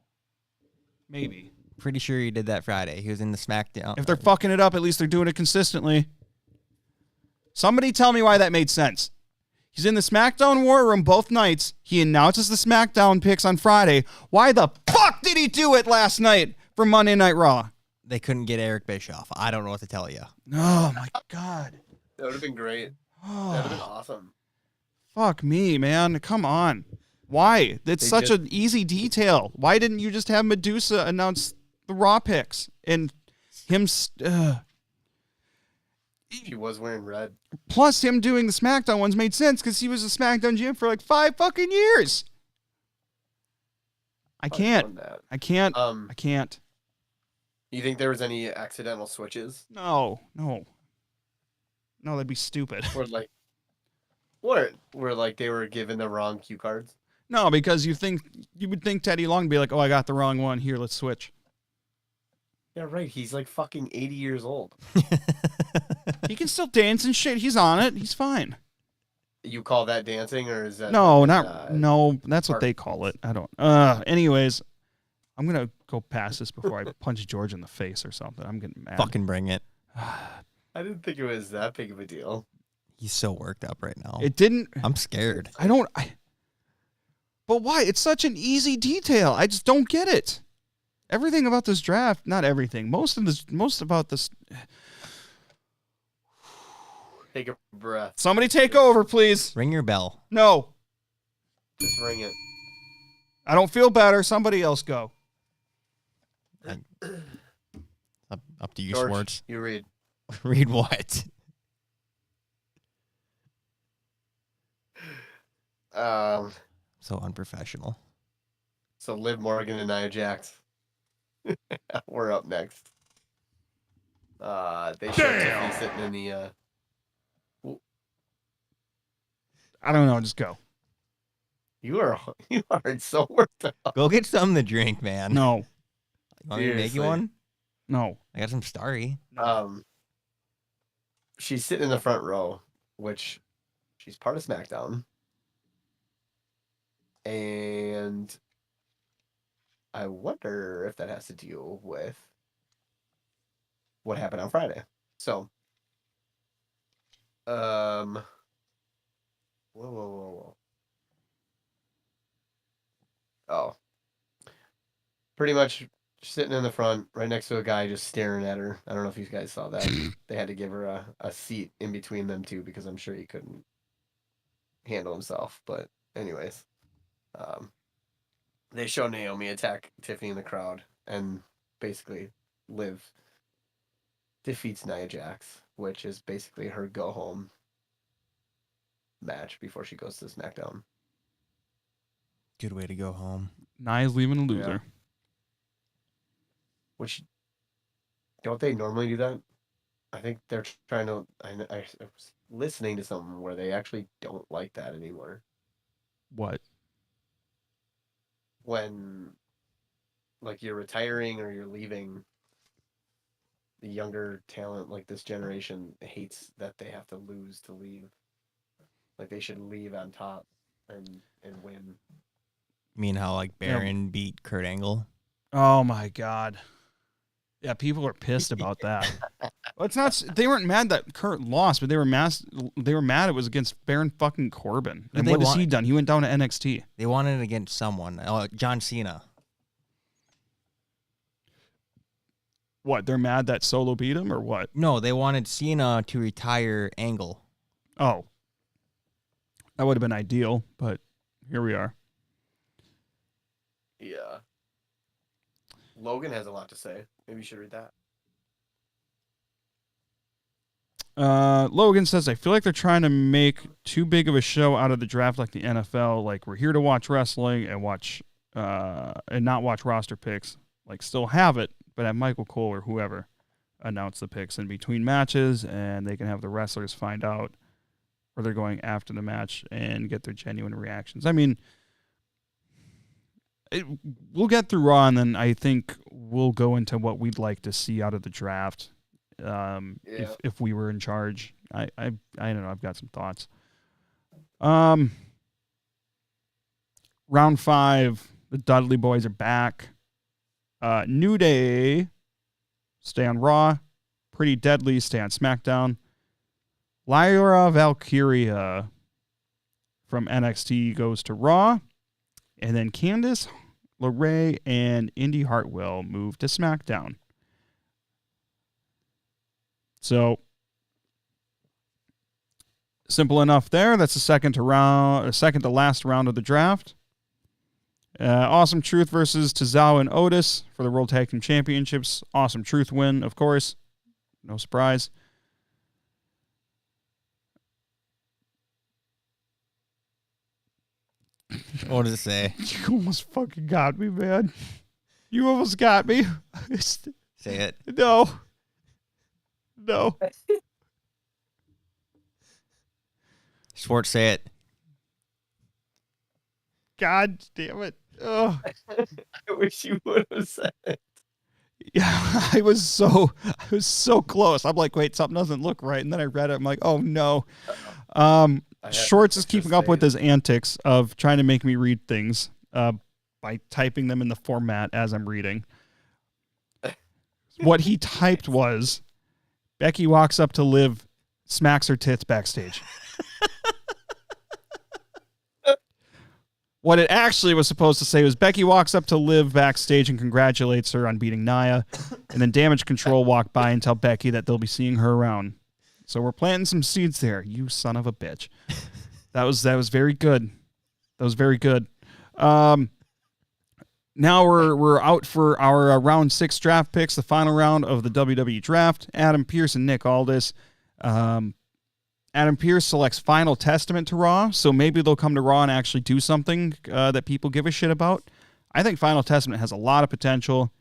Maybe. Pretty sure he did that Friday. He was in the SmackDown. If they're fucking it up, at least they're doing it consistently. Somebody tell me why that made sense. He's in the SmackDown War Room both nights. He announces the SmackDown picks on Friday. Why the fuck did he do it last night for Monday Night Raw? They couldn't get Eric Bischoff. I don't know what to tell you. Oh, my God. That would have been great. That would have been awesome. Fuck me, man. Come on. Why? That's such an easy detail. Why didn't you just have Medusa announce the Raw picks and him? He was wearing red. Plus, him doing the SmackDown ones made sense because he was a SmackDown GM for like 5 fucking years. I can't. I can't. You think there was any accidental switches? No, that'd be stupid. Or like, what? Where like they were given the wrong cue cards? No, because you would think Teddy Long would be like, oh, I got the wrong one. Here, let's switch. Yeah, right. He's like fucking 80 years old. He can still dance and shit. He's on it. He's fine. You call that dancing, or is that no? No, that's what they call it. I don't. Anyways, I'm gonna go past this before I punch George in the face or something. I'm getting mad. Fucking bring it. I didn't think it was that big of a deal. He's so worked up right now. It didn't. I'm scared. But why? It's such an easy detail. I just don't get it. Everything about this draft, not everything. Most about this. Take a breath. Somebody take over, please. Ring your bell. No. Just ring it. I don't feel better. Somebody else go. Up to you, George, Scwartz. you read. Read what? So unprofessional. So Liv Morgan and Nia Jax. We're up next. They should be sitting in the. I don't know. Just go. You are so worked up. Go get something to drink, man. No. Want me to make you one? No. I got some Starry. She's sitting in the front row, which she's part of SmackDown. And I wonder if that has to do with what happened on Friday. So, whoa. Oh. Pretty much sitting in the front, right next to a guy just staring at her. I don't know if you guys saw that. They had to give her a seat in between them two because I'm sure he couldn't handle himself. But anyways, they show Naomi attack Tiffany in the crowd, and basically Liv defeats Nia Jax, which is basically her go home match before she goes to SmackDown. Good way to go home. Nia's leaving a loser. Yeah. Which, don't they normally do that? I think they're trying to. I was listening to something where they actually don't like that anymore. What? When, like, you're retiring or you're leaving, the younger talent, like this generation, hates that they have to lose to leave. Like, they should leave on top and win. You mean how, like, Baron beat Kurt Angle? Oh, my God. Yeah, people are pissed about that. Well, it's not. They weren't mad that Kurt lost, but they were mad it was against Baron fucking Corbin. And what has he done? He went down to NXT. They wanted it against someone. John Cena. What? They're mad that Solo beat him, or what? No, they wanted Cena to retire Angle. Oh, that would have been ideal, but here we are. Yeah. Logan has a lot to say. Maybe you should read that. Logan says, I feel like they're trying to make too big of a show out of the draft like the NFL. Like, we're here to watch wrestling and and not watch roster picks. Like, still have it, but have Michael Cole or whoever announce the picks in between matches, and they can have the wrestlers find out where they're going after the match and get their genuine reactions. I mean, we'll get through Raw, and then I think we'll go into what we'd like to see out of the draft. If we were in charge, I don't know. I've got some thoughts. Round 5, the Dudley Boys are back. New Day stay on Raw. Pretty Deadly stay on SmackDown. Lyra Valkyria from NXT goes to Raw. And then Candice LeRae and Indy Hartwell move to SmackDown. So, simple enough there. That's the second to last round of the draft. Awesome Truth versus Tozawa and Otis for the World Tag Team Championships. Awesome Truth win, of course. No surprise. What does it say? You almost fucking got me, man. You almost got me. Say it. No. Schwartz, say it. God damn it. Oh. I wish you would have said it. Yeah, I was so close. I'm like, wait, something doesn't look right. And then I read it. I'm like, oh no. Schwartz is keeping up with his antics of trying to make me read things by typing them in the format as I'm reading. What he typed was, Becky walks up to Liv, smacks her tits backstage. What it actually was supposed to say was, Becky walks up to Liv backstage and congratulates her on beating Nia, and then Damage Control walk by and tell Becky that they'll be seeing her around. So we're planting some seeds there, you son of a bitch. That was very good. That was very good. Now we're out for our round 6 draft picks, the final round of the WWE draft. Adam Pearce and Nick Aldis. Adam Pearce selects Final Testament to Raw, so maybe they'll come to Raw and actually do something that people give a shit about. I think Final Testament has a lot of potential.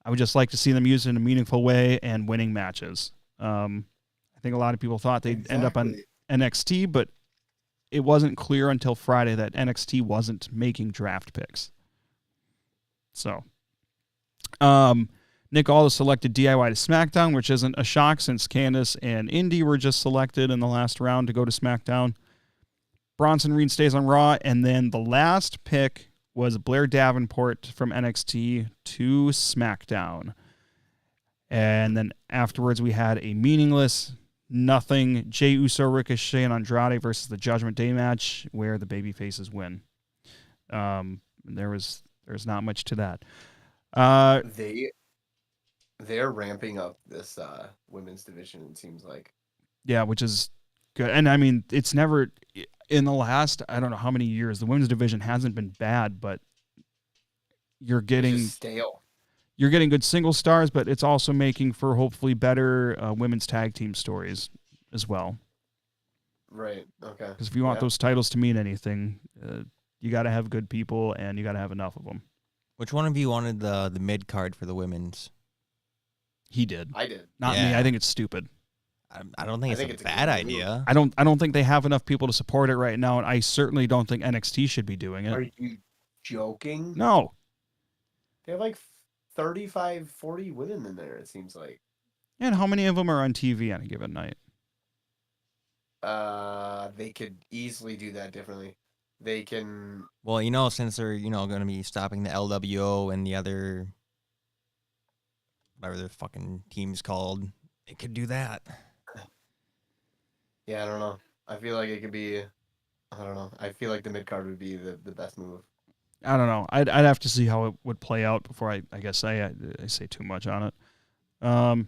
I would just like to see them used in a meaningful way and winning matches. I think a lot of people thought they'd end up on NXT, but it wasn't clear until Friday that NXT wasn't making draft picks. So, Nick Aldis selected DIY to SmackDown, which isn't a shock since Candice and Indy were just selected in the last round to go to SmackDown. Bronson Reed stays on Raw, and then the last pick was Blair Davenport from NXT to SmackDown. And then afterwards we had a meaningless nothing Jey Uso, Ricochet, and Andrade versus the Judgment Day match where the babyfaces win. There's not much to that. They're ramping up this women's division, it seems like. Yeah, which is good. And I mean, it's never in the last, I don't know how many years, the women's division hasn't been bad, but you're It's getting just stale. you're getting good single stars, but it's also making for hopefully better women's tag team stories as well. Right. Okay. Because if you want those titles to mean anything, you got to have good people and you got to have enough of them. Which one of you wanted the mid card for the women's? He did. I did. Not me. I think it's stupid. I don't think I think it's it's a a bad good idea. I don't think they have enough people to support it right now, and I certainly don't think NXT should be doing it. Are you joking? No. They have like 35, 40 women in there, it seems like. And how many of them are on TV on a given night? They could easily do that differently. They can. Well, since they're, going to be stopping the LWO and the other, whatever the fucking team's called, they could do that. Yeah, I don't know. I feel like it could be. I don't know. I feel like the mid card would be the best move. I don't know. I'd have to see how it would play out before I guess I say too much on it.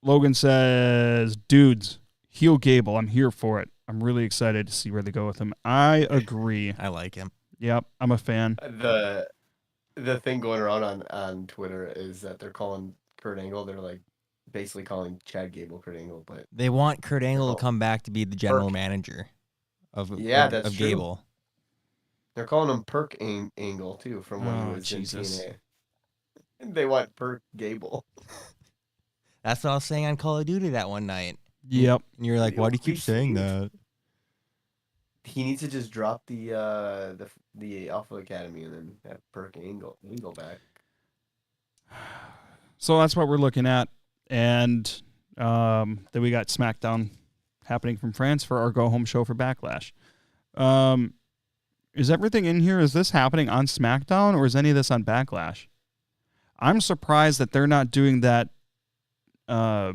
Logan says, dudes, heel Gable. I'm here for it. I'm really excited to see where they go with him. I agree. I like him. Yep, I'm a fan. The thing going around on Twitter is that they're calling Kurt Angle. They're like basically calling Chad Gable Kurt Angle, but They want Kurt Angle to come back to be the general manager of that's true. Gable. They're calling him Perk Angle too from when he was Jesus. in TNA. They want Perk Gable. That's what I was saying on Call of Duty that one night. Yep. And you're like, why do you keep saying that? He needs to just drop the Alpha Academy and then have Perk Angle back. So that's what we're looking at. And then we got SmackDown happening from France for our go-home show for Backlash. Is everything in here, is this happening on SmackDown or is any of this on Backlash? I'm surprised that they're not doing that, the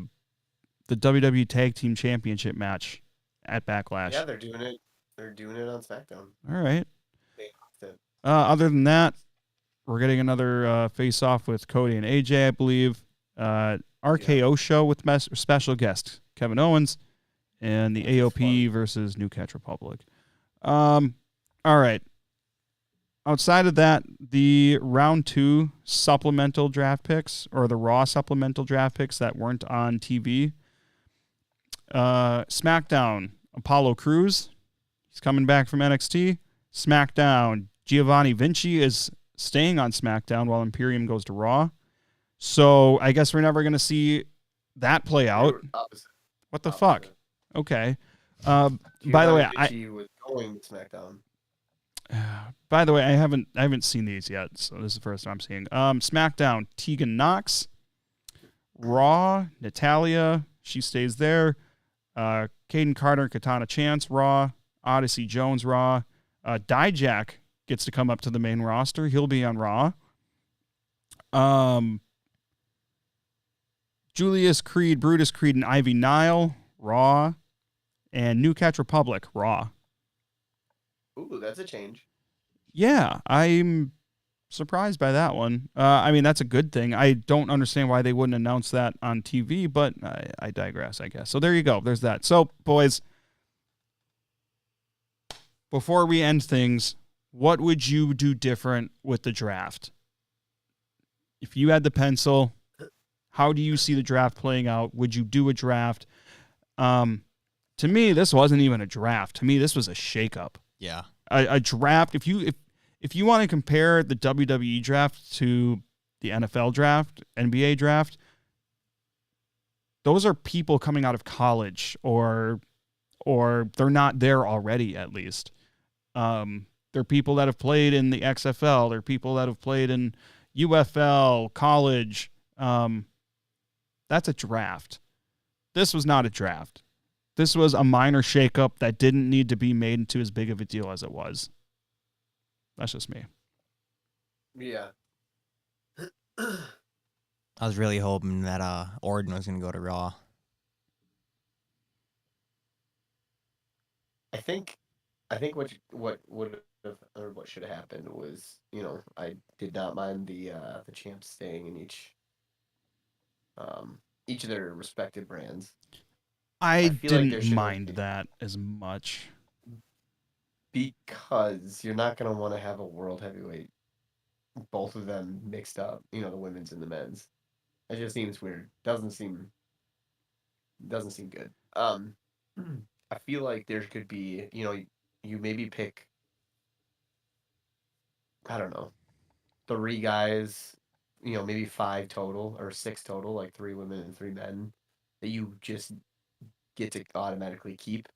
WWE Tag Team Championship match at Backlash. Yeah, they're doing it. They're doing it on SmackDown. All right. Other than that, we're getting another face-off with Cody and AJ, I believe. RKO show with special guest Kevin Owens and the AOP versus New Catch Republic. All right. Outside of that, the round 2 supplemental draft picks, or the Raw supplemental draft picks that weren't on TV. SmackDown, Apollo Crews. He's coming back from NXT. SmackDown, Giovanni Vinci is staying on SmackDown while Imperium goes to Raw. So I guess we're never going to see that play out. What the fuck? Okay. By the way, Vinci was going to SmackDown. By the way, I haven't seen these yet, so this is the first time I'm seeing. SmackDown, Tegan Nox. Raw, Natalia, she stays there. Caden Carter and Katana Chance, Raw. Odyssey Jones, Raw. Dijak gets to come up to the main roster. He'll be on Raw. Julius Creed, Brutus Creed, and Ivy Nile, Raw. And New Catch Republic, Raw. Ooh, that's a change. Yeah, I'm surprised by that one. I mean, that's a good thing. I don't understand why they wouldn't announce that on TV, but I digress, I guess. So there you go. There's that. So, boys, before we end things, what would you do different with the draft? If you had the pencil, how do you see the draft playing out? Would you do a draft? To me, this wasn't even a draft. To me, this was a shakeup. Yeah. A draft. If you want to compare the WWE draft to the NFL draft, NBA draft, those are people coming out of college or they're not there already, at least. They're people that have played in the XFL. They're people that have played in UFL, college. That's a draft. This was not a draft. This was a minor shakeup that didn't need to be made into as big of a deal as it was. That's just me. Yeah. I was really hoping that Orton was going to go to Raw. I think what would have, or what should have happened was, I did not mind the champs staying in each of their respective brands. I feel like there didn't should mind that as much. Because you're not going to want to have a world heavyweight, both of them mixed up, the women's and the men's. It just seems weird. Doesn't seem good. I feel like there could be, you maybe pick, I don't know, 3 guys, maybe 5 total or 6 total, like 3 women and 3 men that you just get to automatically keep.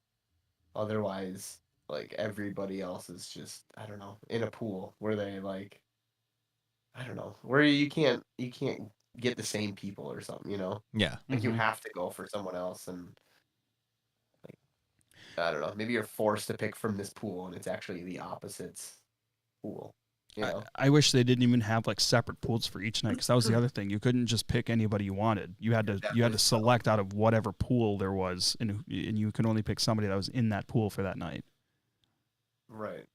Otherwise, like everybody else is just, I don't know, in a pool where they like, I don't know, where you can't get the same people or something, Yeah. like you have to go for someone else, and like, I don't know, maybe you're forced to pick from this pool and it's actually the opposite's pool, I wish they didn't even have like separate pools for each night, because that was the other thing. You couldn't just pick anybody you wanted. You had to select out of whatever pool there was, and you could only pick somebody that was in that pool for that night. Right.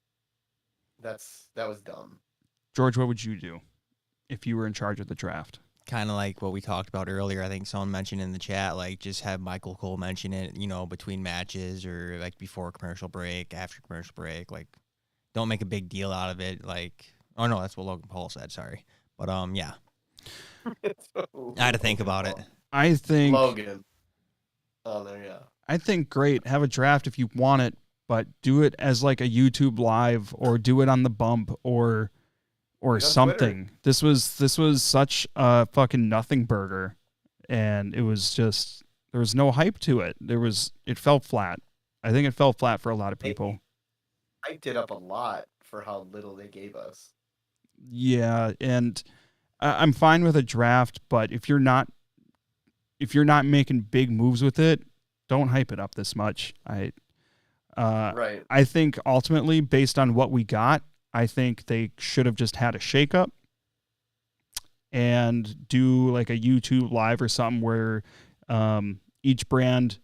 That was dumb. George, what would you do if you were in charge of the draft? Kind of like what we talked about earlier. I think someone mentioned in the chat, like just have Michael Cole mention it, between matches or like before commercial break, after commercial break. Like, don't make a big deal out of it. Like, oh no, that's what Logan Paul said. Sorry, but yeah, I had to think about it. I think Logan. Oh, there, yeah. I think great. Have a draft if you want it, but do it as like a YouTube live, or do it on the bump, or something. This was such a fucking nothing burger, and it was just, there was no hype to it. It fell flat. I think it fell flat for a lot of people. They hyped it up a lot for how little they gave us. Yeah, and I'm fine with a draft, but if you're not making big moves with it, don't hype it up this much. Right. I think ultimately, based on what we got, I think they should have just had a shakeup and do like a YouTube live or something where each brand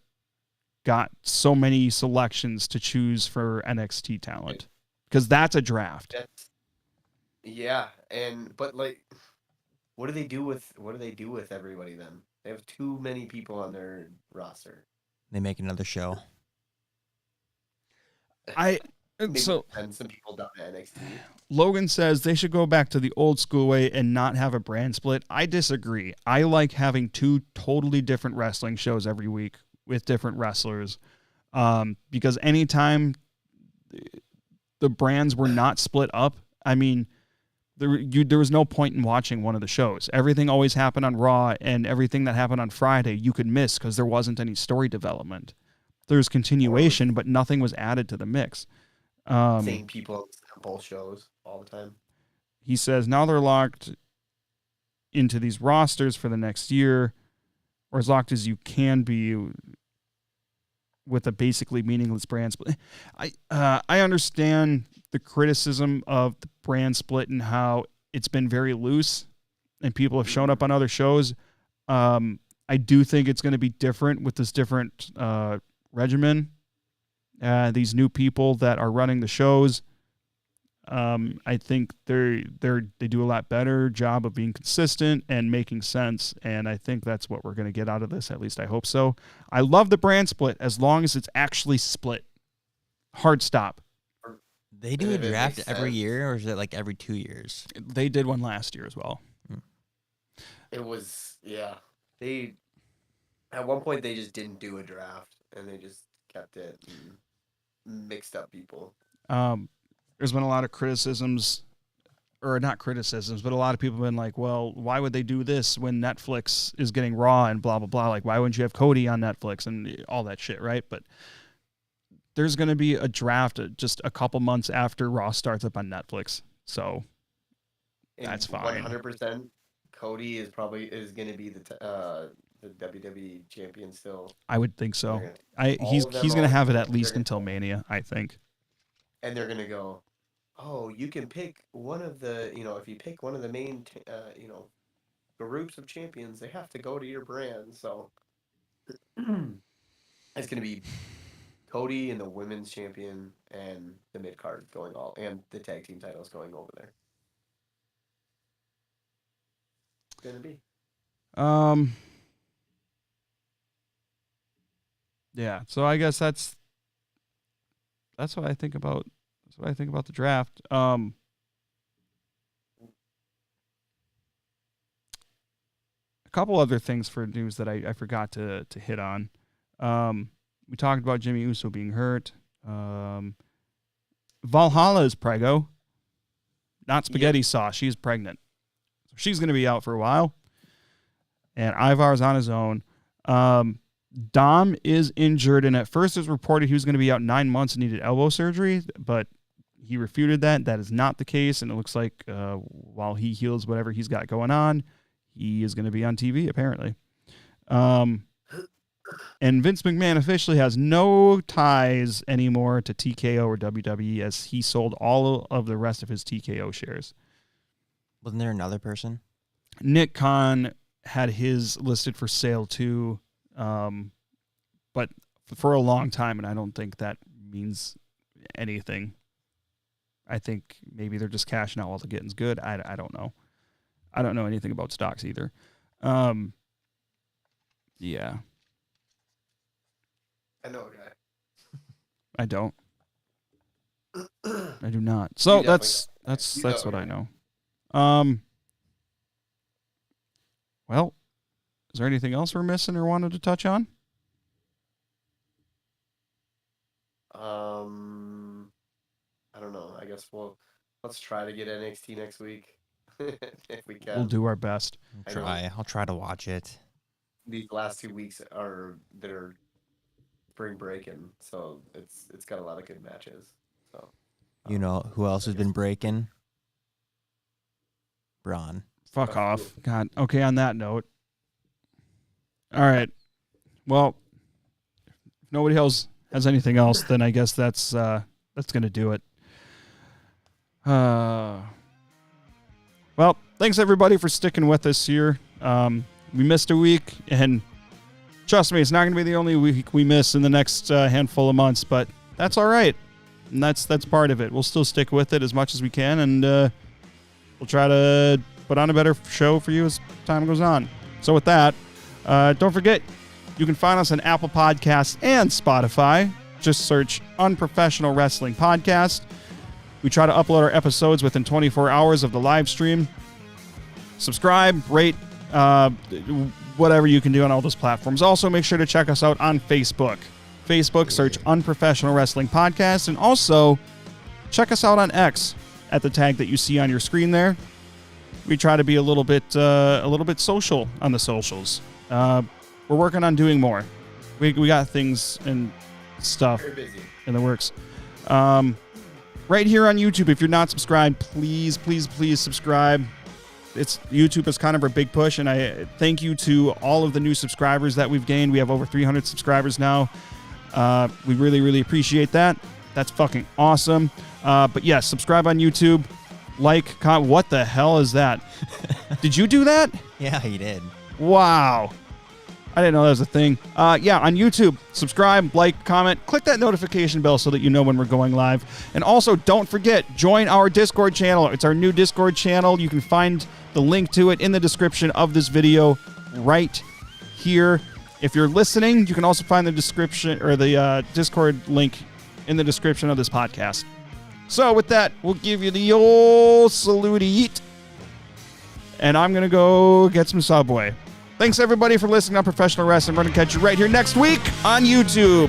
got so many selections to choose for NXT talent, because that's a draft. Yeah, but like, what do they do with everybody then? They have too many people on their roster. They make another show. Send some people down to NXT. Logan says they should go back to the old school way and not have a brand split. I disagree. I like having 2 totally different wrestling shows every week with different wrestlers, because anytime the brands were not split up, I mean, there was no point in watching one of the shows. Everything always happened on Raw, and everything that happened on Friday you could miss because there wasn't any story development. There's continuation, but nothing was added to the mix. Same people on both shows all the time. He says now they're locked into these rosters for the next year, or as locked as you can be with a basically meaningless brand split. I understand the criticism of the brand split and how it's been very loose and people have shown up on other shows. I do think it's going to be different with this different regimen. These new people that are running the shows, I think they do a lot better job of being consistent and making sense, and I think that's what we're going to get out of this. At least I hope so. I love the brand split as long as it's actually split. Hard stop. They do a draft every year, or is it like every 2 years? They did one last year as well. It was, yeah. They, at one point, they just didn't do a draft, and they just kept it and mixed up people. There's been a lot of criticisms, or not criticisms, but a lot of people have been like, well, why would they do this when Netflix is getting Raw and blah, blah, blah? Like, why wouldn't you have Cody on Netflix and all that shit, right? But there's going to be a draft just a couple months after Raw starts up on Netflix. So that's fine. 100%. Cody is going to be the WWE champion still. I would think so. He's going to have it at least until Mania, I think. And they're going to go, oh, you can pick one of the, if you pick one of the main, groups of champions, they have to go to your brand. So it's going to be Cody and the women's champion and the mid card going all, and the tag team titles going over there. It's going to be. Yeah. So I guess that's what I think about That's what I think about the draft. A couple other things for news that I forgot to hit on. We talked about Jimmy Uso being hurt. Valhalla is preggo. Not spaghetti sauce. She's pregnant. So she's going to be out for a while. And Ivar's on his own. Dom is injured, and at first it was reported he was going to be out 9 months and needed elbow surgery, but he refuted that. That is not the case, and it looks like while he heals whatever he's got going on, he is going to be on TV, apparently. And Vince McMahon officially has no ties anymore to TKO or WWE, as he sold all of the rest of his TKO shares. Wasn't there another person? Nick Khan had his listed for sale too, but for a long time, and I don't think that means anything. I think maybe they're just cashing out while the getting's good. I don't know. I don't know anything about stocks either. Yeah. I know a guy. I don't. I do not. So that's You what know. I know. Well, is there anything else we're missing or wanted to touch on? I don't know. I guess let's try to get NXT next week if we can. We'll do our best. I'll try to watch it. These last 2 weeks they're spring breaking, so it's got a lot of good matches. So You know who else has been breaking? Braun. Fuck off. God. Okay, on that note. All right. Well, if nobody else has anything else, then I guess that's going to do it. Well, thanks everybody for sticking with us here. We missed a week, and trust me, it's not going to be the only week we miss in the next handful of months, but that's all right. And that's part of it. We'll still stick with it as much as we can, and we'll try to put on a better show for you as time goes on. So with that, don't forget, you can find us on Apple Podcasts and Spotify. Just search Unprofessional Wrestling Podcast. We try to upload our episodes within 24 hours of the live stream. Subscribe, rate, whatever you can do on all those platforms. Also, make sure to check us out on Facebook. Facebook, search Unprofessional Wrestling Podcast, and also check us out on X at the tag that you see on your screen there. We try to be a little bit social on the socials. We're working on doing more. We got things and stuff very busy in the works. Right here on YouTube, if you're not subscribed, please subscribe. YouTube is kind of our big push, and I thank you to all of the new subscribers that we've gained. We have over 300 subscribers now. We really appreciate that. That's fucking awesome. But yes, subscribe on YouTube. Like, comment. What the hell is that? Did you do that? Yeah, he did. Wow. I didn't know that was a thing. Yeah, on YouTube, subscribe, like, comment, click that notification bell so that you know when we're going live. And also, don't forget, join our Discord channel. It's our new Discord channel. You can find the link to it in the description of this video right here. If you're listening, you can also find the description or the Discord link in the description of this podcast. So with that, we'll give you the old salute eat. And I'm going to go get some Subway. Thanks, everybody, for listening on Professional Wrestling. We're going to catch you right here next week on YouTube.